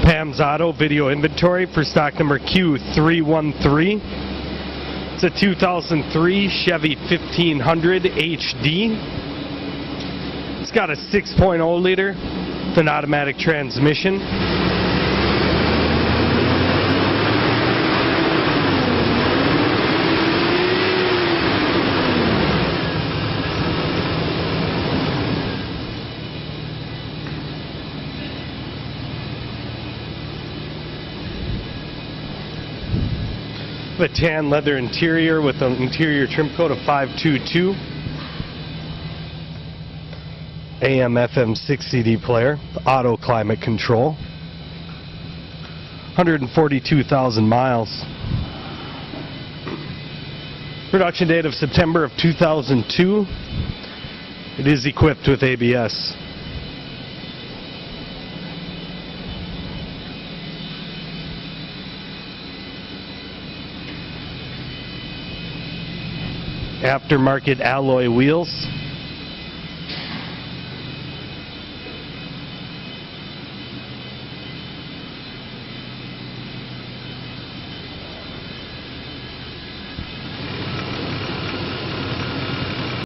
Pam's Auto video inventory for stock number Q0313. It's a 2003 Chevy 1500 HD. It's got a 6.0 liter with an automatic transmission. A tan leather interior with an interior trim coat of 522. AM FM 6 CD player, auto climate control. 142,000 miles. Production date of September of 2002. It is equipped with ABS. Aftermarket alloy wheels.